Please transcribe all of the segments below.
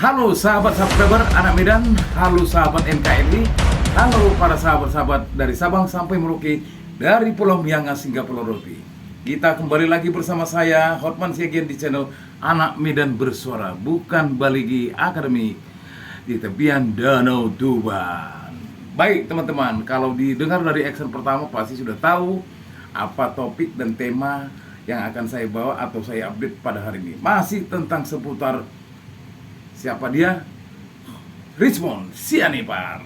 Halo sahabat subscriber anak Medan, halo sahabat NKRI, halo para sahabat-sahabat dari Sabang sampai Merauke, dari Pulau Miangas hingga Pulau Rote. Kita kembali lagi bersama saya Hotman Siagian di channel Anak Medan Bersuara, bukan Baligi Akademi di tepian Danau Tuban. Baik teman-teman, kalau didengar dari action pertama pasti sudah tahu apa topik dan tema yang akan saya bawa atau saya update pada hari ini. Masih tentang seputar siapa dia? Richmond Sianipar.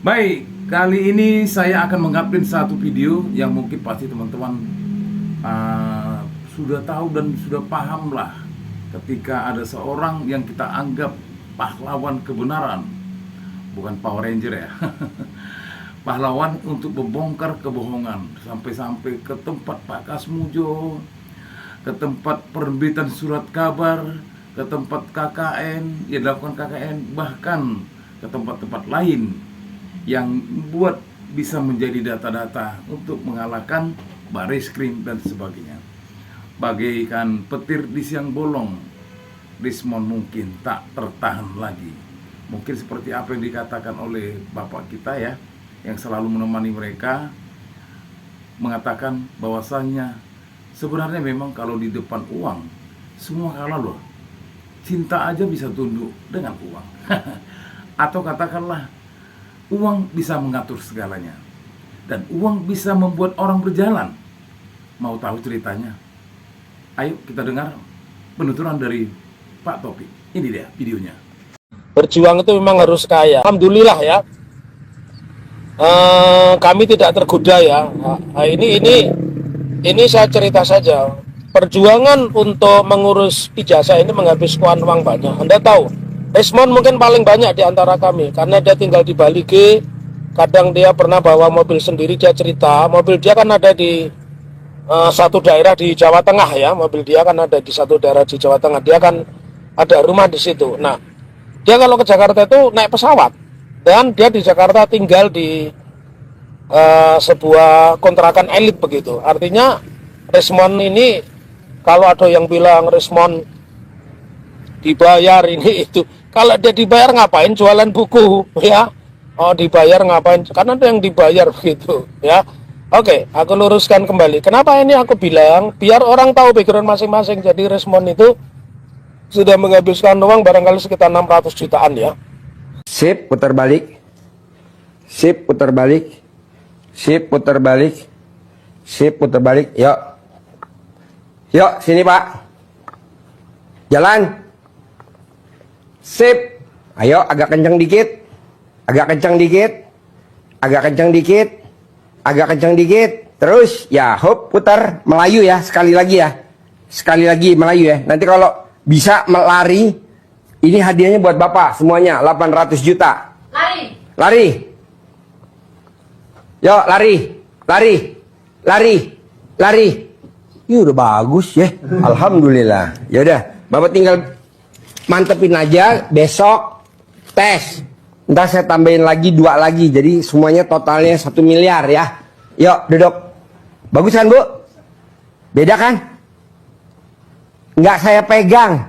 Baik, kali ini saya akan mengupdate satu video yang mungkin pasti teman-teman sudah tahu dan sudah paham lah. Ketika ada seorang yang kita anggap pahlawan kebenaran, bukan Power Ranger ya, pahlawan untuk membongkar kebohongan, sampai-sampai ke tempat Pak Kasmujo, ke tempat penerbitan surat kabar, ke tempat KKN, ya dilakukan KKN, bahkan ke tempat-tempat lain yang buat bisa menjadi data-data untuk mengalahkan Bareskrim dan sebagainya. Bagaikan petir di siang bolong, Richmond mungkin tak tertahan lagi. Mungkin seperti apa yang dikatakan oleh Bapak kita ya, yang selalu menemani mereka, mengatakan bahwasannya sebenarnya memang kalau di depan uang semua kalah loh. Cinta aja bisa tunduk dengan uang. Atau katakanlah uang bisa mengatur segalanya, dan uang bisa membuat orang berjalan. Mau tahu ceritanya? Ayo kita dengar penuturan dari Pak Taufik. Ini dia videonya. Berjuang itu memang harus kaya. Alhamdulillah ya. Kami tidak tergoda ya. Nah, ini saya cerita saja. Perjuangan untuk mengurus ijazah ini menghabiskan uang banyak. Anda tahu, Richmond mungkin paling banyak di antara kami karena dia tinggal di Bali G. Kadang dia pernah bawa mobil sendiri. Dia cerita mobil dia kan ada di satu daerah di Jawa Tengah ya. Mobil dia kan ada di satu daerah di Jawa Tengah. Dia kan ada rumah di situ. Nah, dia kalau ke Jakarta itu naik pesawat. Dan dia di Jakarta tinggal di sebuah kontrakan elit begitu. Artinya Richmond ini, kalau ada yang bilang Richmond dibayar ini itu, kalau dia dibayar ngapain jualan buku ya? Oh, dibayar ngapain? Karena ada yang dibayar begitu ya. Oke, aku luruskan kembali. Kenapa ini aku bilang biar orang tahu background masing-masing. Jadi Richmond itu sudah menghabiskan uang barangkali sekitar 600 jutaan ya. Sip, putar balik. Sip, putar balik. Sip, putar balik. Sip, putar balik. Yuk. Yuk, sini Pak. Jalan. Sip. Ayo, agak kencang dikit. Agak kencang dikit. Agak kencang dikit. Agak kencang dikit. Terus, ya, hop, putar. Melayu ya, sekali lagi ya. Sekali lagi, Melayu ya. Nanti kalau bisa melari, ini hadiahnya buat Bapak semuanya, 800 juta. Lari. Lari. Yuk, lari. Lari. Lari. Lari. Ini udah bagus ya. Alhamdulillah. Ya udah, Bapak tinggal mantepin aja, besok tes. Ntar saya tambahin lagi 2 lagi. Jadi semuanya totalnya 1 miliar ya. Yuk, duduk. Bagus kan, Bu? Beda kan? Nggak saya pegang.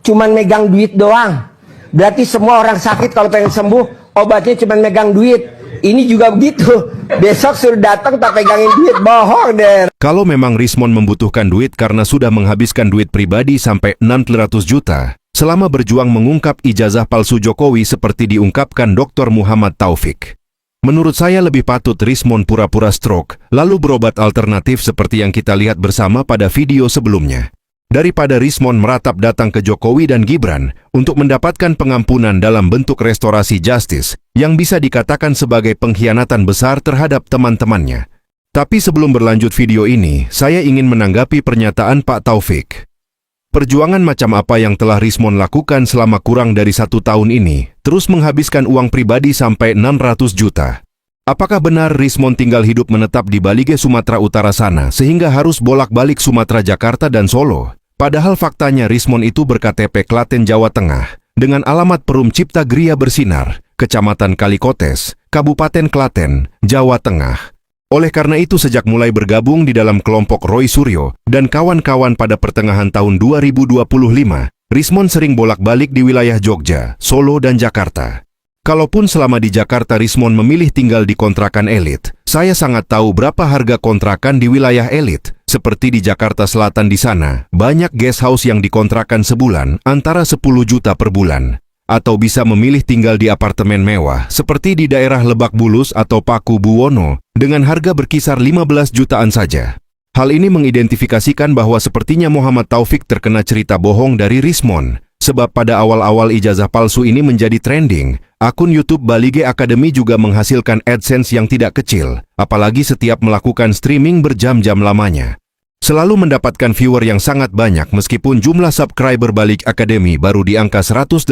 Cuman megang duit doang. Berarti semua orang sakit kalau pengen sembuh, obatnya cuman megang duit. Ini juga begitu. Besok suruh datang tak pegangin duit, bohong deh. Kalau memang Richmond membutuhkan duit karena sudah menghabiskan duit pribadi sampai 600 juta, selama berjuang mengungkap ijazah palsu Jokowi seperti diungkapkan Dr. Muhammad Taufik. Menurut saya lebih patut Richmond pura-pura stroke, lalu berobat alternatif seperti yang kita lihat bersama pada video sebelumnya. Daripada Richmond meratap datang ke Jokowi dan Gibran untuk mendapatkan pengampunan dalam bentuk restorasi justice yang bisa dikatakan sebagai pengkhianatan besar terhadap teman-temannya. Tapi sebelum berlanjut video ini, saya ingin menanggapi pernyataan Pak Taufik. Perjuangan macam apa yang telah Richmond lakukan selama kurang dari 1 tahun ini, terus menghabiskan uang pribadi sampai 600 juta. Apakah benar Richmond tinggal hidup menetap di Balige, Sumatera Utara sana, sehingga harus bolak-balik Sumatera, Jakarta, dan Solo? Padahal faktanya Richmond itu berKTP Klaten, Jawa Tengah, dengan alamat Perum Cipta Gria Bersinar, Kecamatan Kalikotes, Kabupaten Klaten, Jawa Tengah. Oleh karena itu sejak mulai bergabung di dalam kelompok Roy Suryo dan kawan-kawan pada pertengahan tahun 2025, Rismon sering bolak-balik di wilayah Jogja, Solo, dan Jakarta. Kalaupun selama di Jakarta Rismon memilih tinggal di kontrakan elit, saya sangat tahu berapa harga kontrakan di wilayah elit. Seperti di Jakarta Selatan di sana, banyak guest house yang dikontrakan sebulan antara 10 juta per bulan. Atau bisa memilih tinggal di apartemen mewah seperti di daerah Lebak Bulus atau Paku Buwono dengan harga berkisar 15 jutaan saja. Hal ini mengidentifikasikan bahwa sepertinya Muhammad Taufik terkena cerita bohong dari Rismon. Sebab pada awal-awal ijazah palsu ini menjadi trending, akun YouTube Balige Academy juga menghasilkan AdSense yang tidak kecil, apalagi setiap melakukan streaming berjam-jam lamanya. Selalu mendapatkan viewer yang sangat banyak meskipun jumlah subscriber Balige Academy baru di angka 180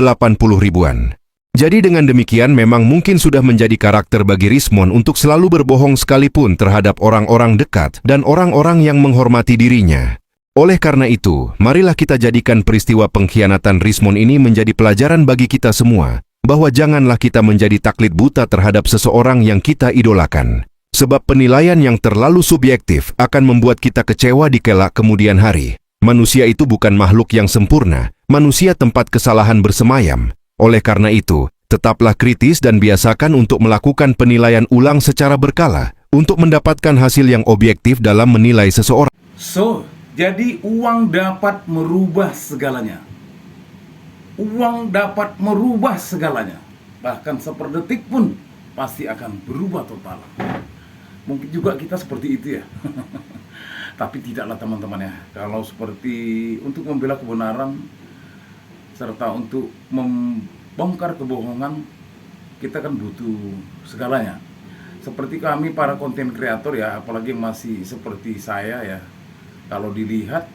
ribuan. Jadi dengan demikian memang mungkin sudah menjadi karakter bagi Rismon untuk selalu berbohong sekalipun terhadap orang-orang dekat dan orang-orang yang menghormati dirinya. Oleh karena itu, marilah kita jadikan peristiwa pengkhianatan Rismon ini menjadi pelajaran bagi kita semua, bahwa janganlah kita menjadi taklid buta terhadap seseorang yang kita idolakan. Sebab penilaian yang terlalu subjektif akan membuat kita kecewa di kelak kemudian hari. Manusia itu bukan makhluk yang sempurna, manusia tempat kesalahan bersemayam. Oleh karena itu, tetaplah kritis dan biasakan untuk melakukan penilaian ulang secara berkala, untuk mendapatkan hasil yang objektif dalam menilai seseorang. Jadi uang dapat merubah segalanya. Uang dapat merubah segalanya. Bahkan seperdetik pun pasti akan berubah total. Mungkin juga kita seperti itu ya. Tapi tidaklah teman-teman ya. Kalau seperti untuk membela kebenaran serta untuk membongkar kebohongan, kita kan butuh segalanya. Seperti kami para konten kreator ya, apalagi yang masih seperti saya ya. Kalau dilihat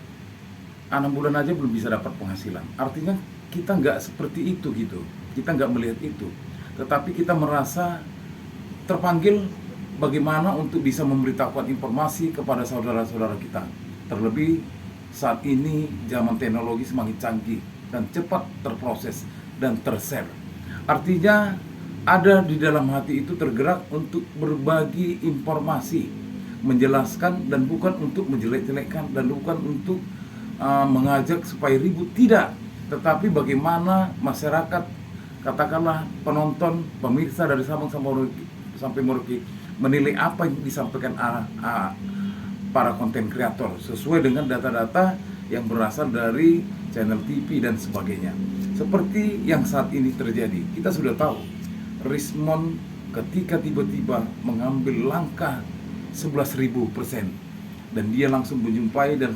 6 bulan aja belum bisa dapat penghasilan. Artinya kita nggak seperti itu gitu. Kita nggak melihat itu. Tetapi kita merasa terpanggil bagaimana untuk bisa memberitahukan informasi kepada saudara-saudara kita. Terlebih saat ini zaman teknologi semakin canggih dan cepat terproses dan tershare. Artinya ada di dalam hati itu tergerak untuk berbagi informasi, menjelaskan, dan bukan untuk menjelek-jelekkan, dan bukan untuk mengajak supaya ribut, tidak. Tetapi bagaimana masyarakat, katakanlah penonton, pemirsa dari Sabang sampai Merauke menilai apa yang disampaikan para konten kreator sesuai dengan data-data yang berasal dari channel TV dan sebagainya. Seperti yang saat ini terjadi, kita sudah tahu Rismon ketika tiba-tiba mengambil langkah 11.000% dan dia langsung menjumpai dan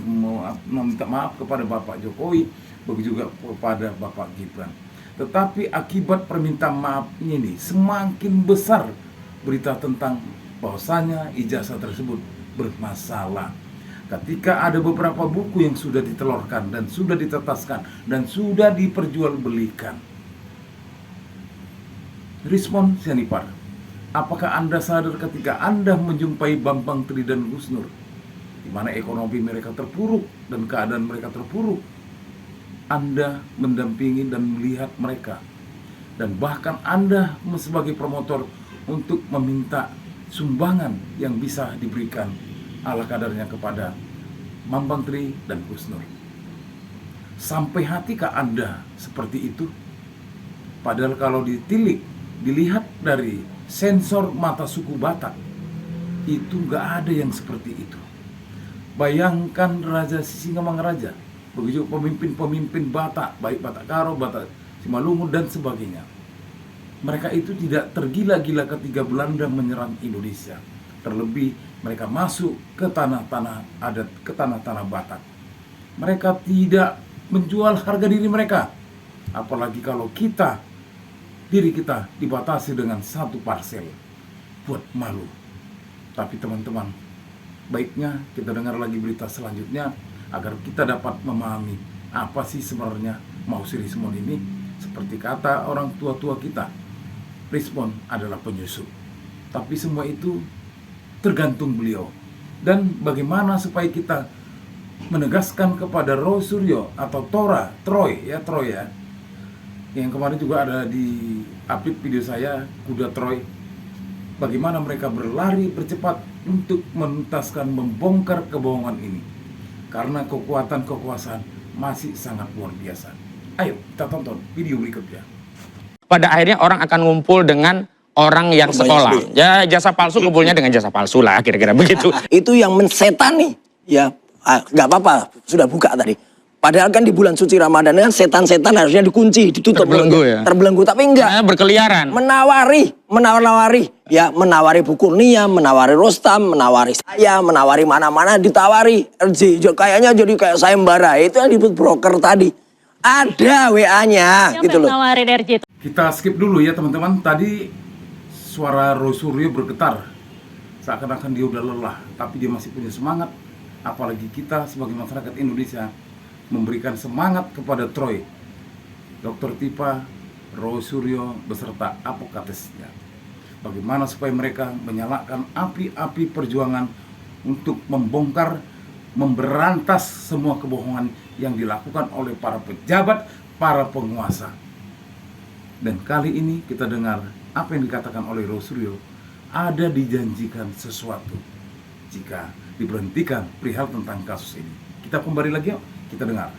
meminta maaf kepada Bapak Jokowi, begitu juga kepada Bapak Gibran. Tetapi akibat permintaan maafnya ini semakin besar berita tentang bahwasanya ijazah tersebut bermasalah. Ketika ada beberapa buku yang sudah ditelurkan dan sudah ditetaskan dan sudah diperjualbelikan. Rismon Sianipar, apakah Anda sadar ketika Anda menjumpai Bambang Tri dan Gus Nur, di mana ekonomi mereka terpuruk dan keadaan mereka terpuruk, Anda mendampingi dan melihat mereka, dan bahkan Anda sebagai promotor untuk meminta sumbangan yang bisa diberikan ala kadarnya kepada Bambang Tri dan Gus Nur. Sampai hatikah Anda seperti itu? Padahal kalau dilihat dari sensor mata suku Batak, itu nggak ada yang seperti itu. Bayangkan Raja Sisingamangaraja, begitu pemimpin-pemimpin Batak, baik Batak Karo, Batak Simalungun dan sebagainya. Mereka itu tidak tergila-gila ketika Belanda menyerang Indonesia. Terlebih mereka masuk ke tanah-tanah adat, ke tanah-tanah Batak. Mereka tidak menjual harga diri mereka. Apalagi kalau diri kita dibatasi dengan satu parsel, buat malu. Tapi teman-teman, baiknya kita dengar lagi berita selanjutnya agar kita dapat memahami apa sih sebenarnya mau si Rismon ini. Seperti kata orang tua-tua kita, Rismon adalah penyusup. Tapi semua itu tergantung beliau. Dan bagaimana supaya kita menegaskan kepada Roy Suryo atau Troy ya, yang kemarin juga ada di update video saya, kuda Troy, bagaimana mereka berlari bercepat untuk menuntaskan, membongkar kebohongan ini, karena kekuatan kekuasaan masih sangat luar biasa. Ayo kita tonton video berikutnya. Pada akhirnya orang akan ngumpul dengan orang yang sekolah. Ya jasa palsu kumpulnya dengan jasa palsu lah, kira-kira begitu. Itu yang mensetani, ya nggak apa-apa, sudah buka tadi. Padahal kan di bulan suci Ramadan kan setan-setan harusnya dikunci, ditutup. Terbelenggu ya? Terbelenggu, tapi enggak. Berkeliaran. Menawari, ya menawari Bu Kurnia, menawari Rostam, menawari saya, menawari mana-mana ditawari. RJ, kayaknya jadi kayak sayembara, itu yang disebut broker tadi. Ada WA-nya, gitu loh. Nawarin RJ itu? Kita skip dulu ya teman-teman. Tadi suara Roy Suryo bergetar. Seakan-akan dia udah lelah, tapi dia masih punya semangat. Apalagi kita sebagai masyarakat Indonesia memberikan semangat kepada Troy, Dr. Tipa, Roy Suryo beserta apokatesnya. Bagaimana supaya mereka menyalakan api-api perjuangan untuk membongkar, memberantas semua kebohongan yang dilakukan oleh para pejabat, para penguasa. Dan kali ini kita dengar apa yang dikatakan oleh Roy Suryo, ada dijanjikan sesuatu jika diberhentikan perihal tentang kasus ini. Kita kembali lagi yuk, kita dengar.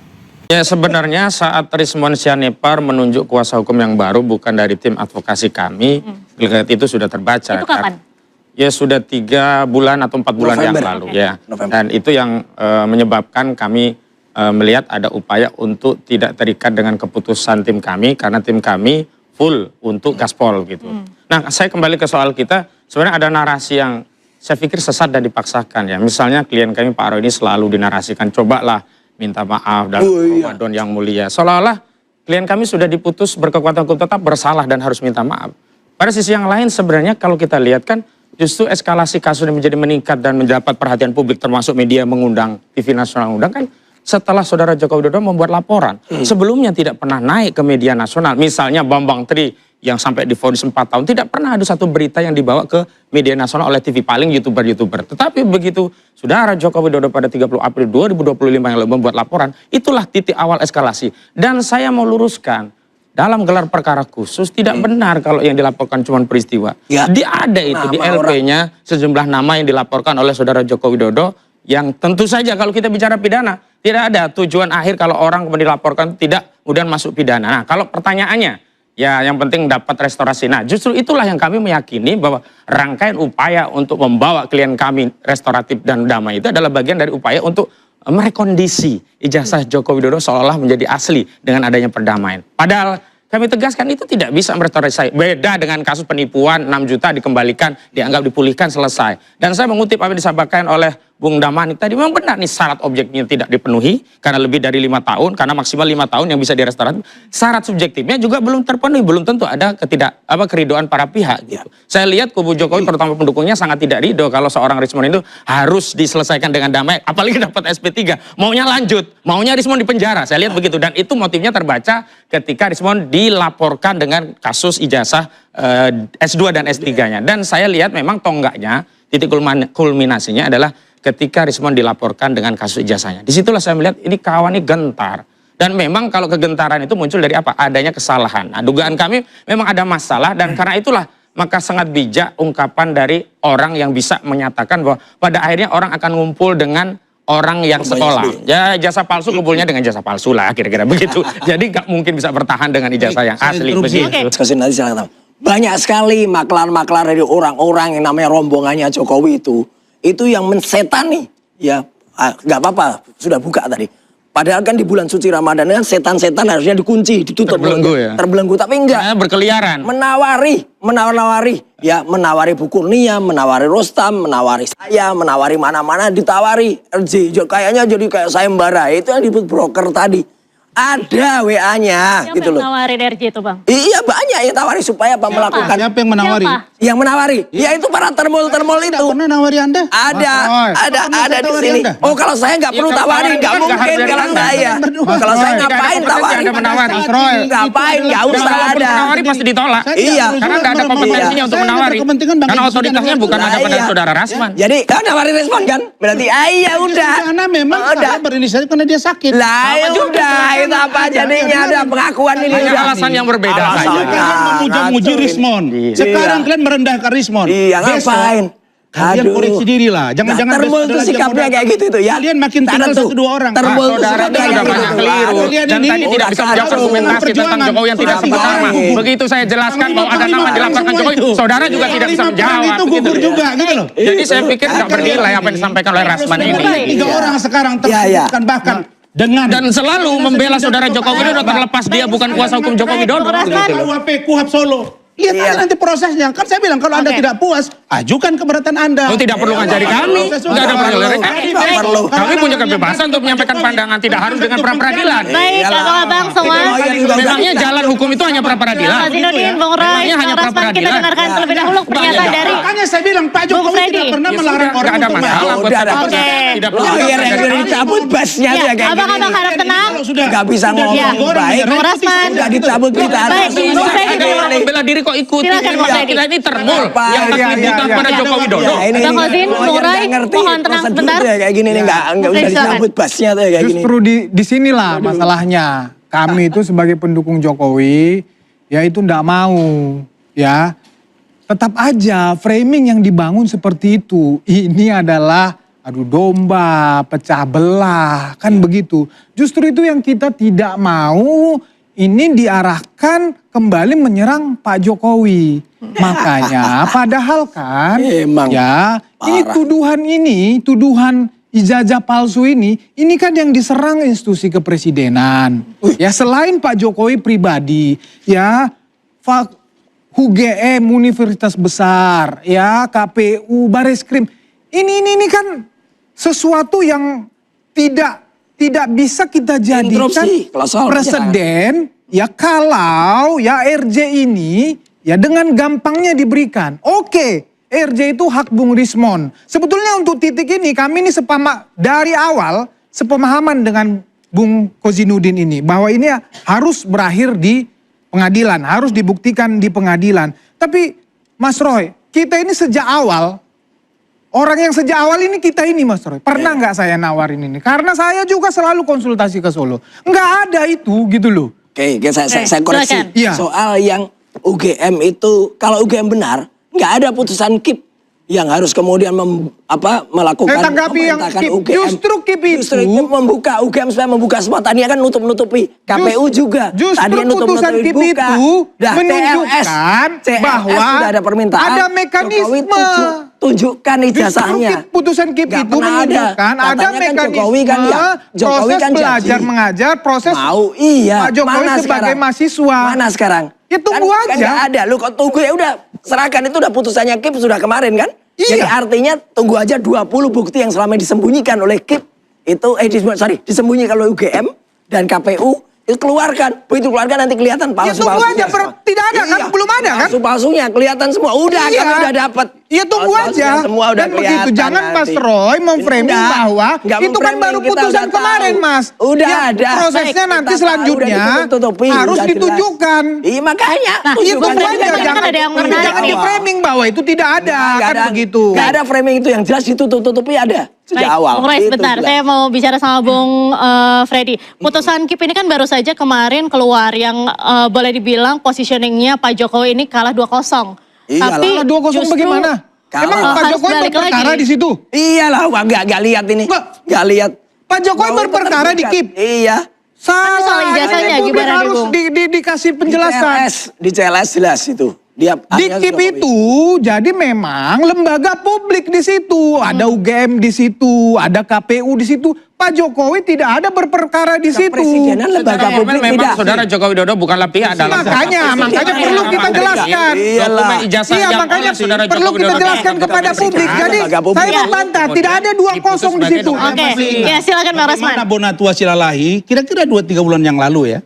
Ya sebenarnya saat Rismon Sianipar menunjuk kuasa hukum yang baru bukan dari tim advokasi kami, itu sudah terbaca. Itu kapan? Ya sudah 3 bulan atau 4 bulan yang lalu ya. Dan itu yang menyebabkan kami melihat ada upaya untuk tidak terikat dengan keputusan tim kami karena tim kami full untuk gaspol gitu. Nah saya kembali ke soal kita, sebenarnya ada narasi yang saya pikir sesat dan dipaksakan ya. Misalnya klien kami Pak Roy ini selalu dinarasikan, cobalah minta maaf dalam Ramadan yang mulia. Seolah-olah klien kami sudah diputus berkekuatan hukum tetap bersalah dan harus minta maaf. Pada sisi yang lain sebenarnya kalau kita lihat kan justru eskalasi kasus ini menjadi meningkat dan mendapat perhatian publik termasuk media mengundang, TV nasional mengundang kan setelah saudara Joko Widodo membuat laporan. Sebelumnya tidak pernah naik ke media nasional. Misalnya Bambang Tri yang sampai divonis 4 tahun. Tidak pernah ada satu berita yang dibawa ke media nasional oleh TV, paling YouTuber-YouTuber. Tetapi begitu saudara Joko Widodo pada 30 April 2025 yang lalu membuat laporan, itulah titik awal eskalasi. Dan saya mau luruskan, dalam gelar perkara khusus tidak benar kalau yang dilaporkan cuma peristiwa. Ya. Ada itu di LP-nya sejumlah nama yang dilaporkan oleh saudara Joko Widodo yang tentu saja kalau kita bicara pidana, tidak ada tujuan akhir kalau orang kemudian dilaporkan tidak kemudian masuk pidana. Nah kalau pertanyaannya, ya yang penting dapat restorasi. Nah justru itulah yang kami meyakini bahwa rangkaian upaya untuk membawa klien kami restoratif dan damai itu adalah bagian dari upaya untuk merekondisi ijazah Joko Widodo seolah-olah menjadi asli dengan adanya perdamaian. Padahal kami tegaskan itu tidak bisa merestorasi. Beda dengan kasus penipuan 6 juta dikembalikan, dianggap dipulihkan, selesai. Dan saya mengutip apa yang disampaikan oleh Bung Damani tadi, memang benar nih syarat objeknya tidak dipenuhi karena lebih dari 5 tahun, karena maksimal 5 tahun yang bisa direstoratif. Syarat subjektifnya juga belum terpenuhi, belum tentu ada keridoan para pihak. Gitu. Saya lihat kubu Jokowi terutama pendukungnya sangat tidak ridho kalau seorang Rismon itu harus diselesaikan dengan damai, apalagi dapat SP3, maunya lanjut, maunya Rismon dipenjara. Saya lihat begitu dan itu motifnya terbaca ketika Rismon dilaporkan dengan kasus ijazah S2 dan S3-nya. Dan saya lihat memang tonggaknya, titik kulminasinya adalah ketika Rismon dilaporkan dengan kasus ijazahnya. Disitulah saya melihat ini kawan ini gentar. Dan memang kalau kegentaran itu muncul dari apa? Adanya kesalahan. Nah dugaan kami memang ada masalah dan karena itulah maka sangat bijak ungkapan dari orang yang bisa menyatakan bahwa pada akhirnya orang akan ngumpul dengan orang yang sekolah. Ya jasa palsu kumpulnya dengan jasa palsu lah, kira-kira begitu. Jadi nggak mungkin bisa bertahan dengan ijazah yang asli. Begitu. Banyak sekali maklar-maklar dari orang-orang yang namanya rombongannya Jokowi itu yang mensetani, ya nggak apa-apa, sudah buka tadi. Padahal kan di bulan suci Ramadan kan setan-setan harusnya dikunci, ditutup. Terbelenggu ya? Terbelenggu, tapi enggak. Berkeliaran. Menawari, ya menawari Bu Kurnia, menawari Rostam, menawari saya, menawari mana-mana ditawari. RJ, kayaknya jadi kayak sayembara, itu yang disebut broker tadi. Ada WA-nya, gitu loh. Siapa yang nawarin RJ itu Bang? Iya banyak yang tawari supaya apa melakukan. Siapa yang menawari? Yang menawari, ya itu para termol-termol itu. Pernah nawari Anda? Ada di sini. Oh kalau saya nggak perlu tawarin, nggak mungkin kalau saya. Kalau saya ngapain tawarin? Ngapain? Nggak usah ada. Menawari pasti ditolak. Iya. Karena nggak ada kompetensinya untuk menawari. Karena otoritasnya bukan ada pada saudara Rasman. Jadi kan nawarin respon kan? Berarti ya udah. Karena memang saya berinisiatif karena dia sakit. Lah ya udah. Itu apa jadinya ada pengakuan ini. Hanya alasan yang berbeda saja. Kalian memuja-muji Rismon. Sekarang kalian merendahkan Rismon. Iya ngapain? Kalian koreksi diri lah. Jangan-jangan Terbul besok ada tuh lagi yang sikapnya mau kayak datang. gitu itu ya. Kalian makin Tahan tinggal tuh. 1-2 orang. Terbul tuh Saudara sikapnya itu kayak sudah gitu. banyak keliru. Kalian Dan ini tadi tidak bisa udah menjawab kacau. argumentasi tentang Perjuangan. Jokowi yang tidak Tidak pertama. semua orang. Begitu saya jelaskan bahwa ada nama Panglima di belakang semua Jokowi, itu. saudara juga tidak bisa Panglima perang menjawab. itu begitu. gugur juga gitu loh. Jadi saya pikir nggak bernilai apa yang disampaikan oleh Rasman ini. 3 orang sekarang Iya, iya. tersebutkan bahkan dengan Dan selalu membela saudara Joko Widodo terlepas dia bukan kuasa hukum Joko Widodo. Begitu loh. KUHP Kuhap Solo. Lihat Iya. aja nanti prosesnya. Kan saya bilang kalau Anda tidak puas, ajukan keberatan Anda. Oh, tidak perlu ngajari kami. Nggak ada perlu ngajari kami. Nggak perlu. Kami punya kebebasan untuk menyampaikan pandangan, tidak harus dengan pra-peradilan. Baik, abang semua. Memangnya jalan hukum itu hanya pra-peradilan? Zainuddin, Bung Roy, Memangnya hanya Bang Rasman, kita pra-peradilan? dengarkan terlebih dahulu pernyataan dari Makanya saya bilang Pak Bung Jokowi Freddy. tidak pernah Ya melarang sudah, orang nggak ada untuk masalah. masuk. buat Udah, saya. oke. Tidak perlu Lawyer yang ada sudah dicabut basnya tuh ya kayak abang harap tenang. Kalau sudah Nggak bisa sudah ngomong digoreng, baik. ya, Bung Rasman. Udah dicabut berita Baik, Bung Freddy. Ada orang membela diri kok ikuti. Silakan, Bung Freddy. Kita ini termul Apa? yang Iya, takut buta kepada Joko Widodo. Ya, ini Bang Kozin, Bung lawyer Roy, nggak ngerti mohon tenang prosedur sebentar. tuh ya kayak gini nih nggak Bung udah Freddy, silakan. dicabut basnya tuh ya kayak gini. Justru di sinilah masalahnya. Kami itu sebagai pendukung Jokowi, ya itu ndak mau, ya. Tetap aja framing yang dibangun seperti itu. Ini adalah adu domba, pecah belah, kan begitu. Justru itu yang kita tidak mau. Ini diarahkan kembali menyerang Pak Jokowi. Makanya, padahal kan, Emang ya, ini tuduhan ijazah palsu ini kan yang diserang institusi kepresidenan. Ya selain Pak Jokowi pribadi, ya UGM Universitas Besar, ya KPU, Bareskrim. Ini kan sesuatu yang tidak bisa kita jadikan Interupsi, kalau soal presiden ya kalau ya RJ ini ya dengan gampangnya diberikan. Oke, RJ itu hak Bung Rismon. Sebetulnya untuk titik ini kami ini dari awal sepemahaman dengan Bung Kozainuddin ini bahwa ini harus berakhir di pengadilan, harus dibuktikan di pengadilan. Tapi Mas Roy, kita ini sejak awal orang yang sejak awal ini kita ini Mas Roy. Pernah nggak saya nawarin ini? Karena saya juga selalu konsultasi ke Solo. Nggak ada itu gitu loh. Oke, saya koreksi. silakan. Iya. Soal yang UGM itu, kalau UGM benar, nggak ada putusan KIP yang harus kemudian melakukan tanggapi yang memerintahkan KIP. UGM. Justru KIP Justru itu membuka UGM supaya membuka semua. Tadinya kan nutup-nutupi. KPU juga. Justru Tadinya putusan KIP buka. itu Dah, menunjukkan CLS bahwa sudah ada permintaan. ada mekanisme. Jokowi tunjukkan ijazahnya. Putusan KIP Nggak itu pernah menunjukkan ada Katanya kan mekanisme Jokowi kan ya, Jokowi proses kan belajar janji. mengajar, proses Mau iya. Pak Jokowi Mana sebagai sekarang? mahasiswa. Mana sekarang? Ya tunggu Kan aja. nggak ada. Lu kok tunggu ya udah serahkan itu udah putusannya KIP sudah kemarin kan? Iya. Jadi artinya tunggu aja 20 bukti yang selama disembunyikan oleh KIP itu disembunyikan oleh UGM dan KPU itu keluarkan. Begitu keluarkan nanti kelihatan palsu. tunggu aja, tidak ada kan? Belum ada kan? Palsu-palsunya kelihatan semua. Udah Iya. kan udah dapat. Ya tunggu aja. Semua udah Dan begitu kelihatan jangan Mas nanti. Roy memframing Udah. bahwa Nggak itu kan memframing, baru kita putusan udah kemarin tahu. Mas. Udah Ya, ada. prosesnya Baik, nanti kita tahu, selanjutnya udah ditutup-tutupi, harus udah jelas. ditunjukkan. Iya makanya. Nah, Iya tunjukkan tunggu aja. aja. kan Jangan, ada yang jangan menarik di nih. framing bahwa itu tidak ada. Nggak Kan begitu. Nggak ada framing itu yang jelas ditutup-tutupi ada. Sejak Baik, awal. Bung Roy Itu sebentar, jelas. saya mau bicara sama Bung Freddy. Putusan KIP ini kan baru saja kemarin keluar yang boleh dibilang positioningnya Pak Jokowi ini kalah 2-0. Iyalah. Tapi Kalah 2-0 justru bagaimana? Kalah. Emang Pak harus Jokowi balik berperkara lagi. di situ? Iyalah, wah nggak lihat ini. Nggak lihat. Pak Jokowi Bahwa itu berperkara di terbuka. KIP. Iya. soal Salah. ijazahnya Ini publik gimana nih, harus Bung? dikasih penjelasan. Di CLS jelas itu. Dia Di KIP itu jadi memang lembaga publik di situ, ada UGM di situ, ada KPU di situ. Pak Jokowi tidak ada berperkara di situ. Kepresidenan lembaga Secara publik formal memang tidak. saudara Joko Widodo bukan pihak dalam Makanya perlu kita jelaskan. Dokumen ijazah Iya, yang makanya oleh saudara perlu Joko kita Widodo jelaskan kepada publik. Jadi lembaga publik. saya membantah, tidak ada 2-0 di situ. Oke, ya silakan Bang Rasman. Bagaimana Bonatua Silalahi, kira-kira 2-3 bulan yang lalu ya.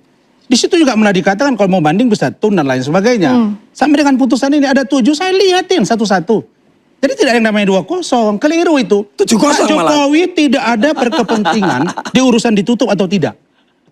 Di situ juga pernah dikatakan kalau mau banding bisa tun dan lain sebagainya. Sampai dengan putusan ini ada 7, saya lihatin satu-satu. Jadi tidak ada yang namanya 2-0, keliru itu. 7-0 Pak malah. Jokowi tidak ada berkepentingan di urusan ditutup atau tidak.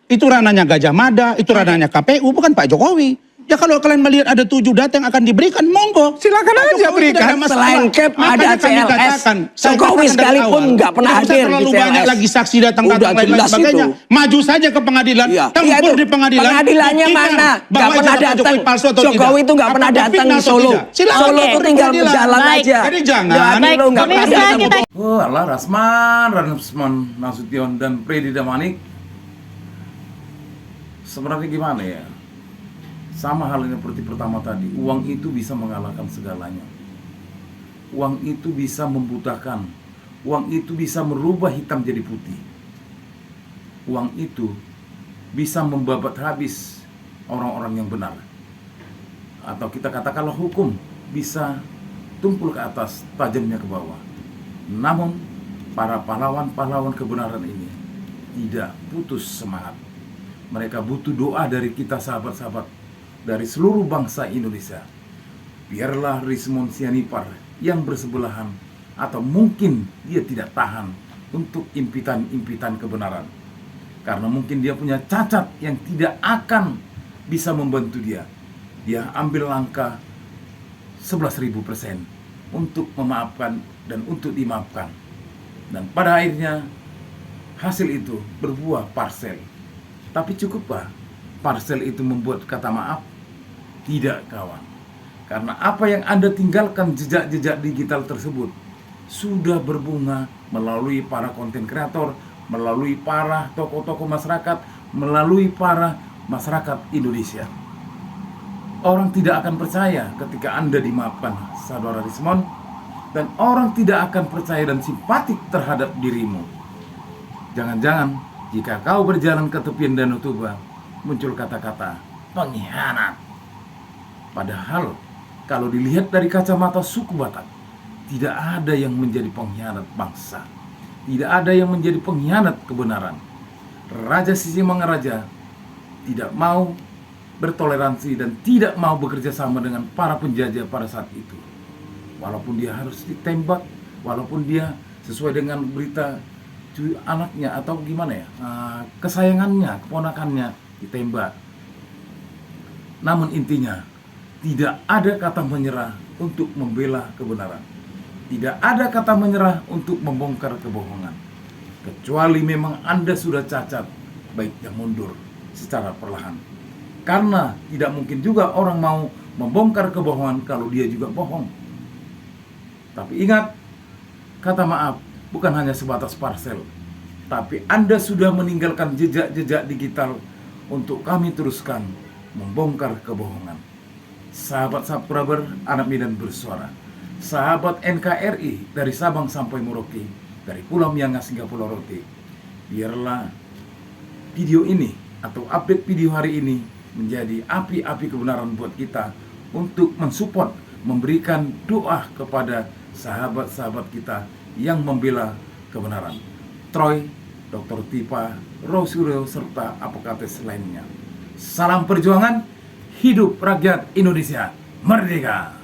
Itu ranahnya Gajah Mada, itu ranahnya KPU, bukan Pak Jokowi. Ya kalau kalian melihat ada 7 data yang akan diberikan, monggo. Silakan Pak aja Jokowi berikan. tidak ada masalah. Selain CAP Makanya ada kami CLS. katakan, saya Jokowi katakan dari sekalipun awal, nggak pernah tidak usah hadir di terlalu CLS. banyak lagi saksi datang Udah dan lain jelas sebagainya. itu. Maju saja ke pengadilan, Iya, tempur itu. di pengadilan. Pengadilannya buktikan mana? Nggak bahwa pernah ijazah Pak datang. Jokowi palsu atau Jokowi tidak. itu nggak pernah Apakah datang fitnah di atau Solo. tidak. Silakan Solo lapor itu ke tinggal pengadilan. berjalan Baik. aja. Jadi jangan. Jadi lo nggak pernah Pemirsa, datang. kita Oh, Allah Rasman Nasution dan Freddy Damanik. Sebenarnya gimana ya? Sama halnya seperti pertama tadi, uang itu bisa mengalahkan segalanya. Uang itu bisa membutakan. Uang itu bisa merubah hitam jadi putih. Uang itu bisa membabat habis orang-orang yang benar. Atau kita katakanlah hukum bisa tumpul ke atas, tajamnya ke bawah. Namun para pahlawan-pahlawan kebenaran ini tidak putus semangat. Mereka butuh doa dari kita sahabat-sahabat dari seluruh bangsa Indonesia. Biarlah Rismon Sianipar yang bersebelahan atau mungkin dia tidak tahan untuk impitan-impitan kebenaran. Karena mungkin dia punya cacat yang tidak akan bisa membantu dia. Dia ambil langkah 11.000% untuk memaafkan dan untuk dimaafkan. Dan pada akhirnya hasil itu berbuah parsel. Tapi cukupkah parsel itu membuat kata maaf? Tidak, kawan. Karena apa yang Anda tinggalkan jejak-jejak digital tersebut sudah berbunga melalui para konten kreator, melalui para tokoh-tokoh masyarakat, melalui para masyarakat Indonesia. Orang tidak akan percaya ketika Anda dimaafkan, saudara Rismon, dan orang tidak akan percaya dan simpatik terhadap dirimu. Jangan-jangan jika kau berjalan ke tepian Danau Toba, muncul kata-kata pengkhianat. Padahal kalau dilihat dari kacamata suku Batak, tidak ada yang menjadi pengkhianat bangsa. Tidak ada yang menjadi pengkhianat kebenaran. Raja Sisingamangaraja tidak mau bertoleransi dan tidak mau bekerja sama dengan para penjajah pada saat itu. Walaupun dia harus ditembak, walaupun dia sesuai dengan berita anaknya atau gimana ya, kesayangannya, keponakannya ditembak. Namun intinya tidak ada kata menyerah untuk membela kebenaran. Tidak ada kata menyerah untuk membongkar kebohongan. Kecuali memang Anda sudah cacat, baiknya mundur secara perlahan. Karena tidak mungkin juga orang mau membongkar kebohongan kalau dia juga bohong. Tapi ingat, kata maaf bukan hanya sebatas parsel, tapi Anda sudah meninggalkan jejak-jejak digital untuk kami teruskan membongkar kebohongan. Sahabat subscriber Anak Medan bersuara, sahabat NKRI dari Sabang sampai Merauke, dari Pulau Miangas hingga Pulau Rote, biarlah video ini atau update video hari ini menjadi api-api kebenaran buat kita untuk mensupport, memberikan doa kepada sahabat-sahabat kita yang membela kebenaran. Troy, Dr. Tipa, Rosuryo, serta apokates lainnya. Salam perjuangan, hidup rakyat Indonesia merdeka!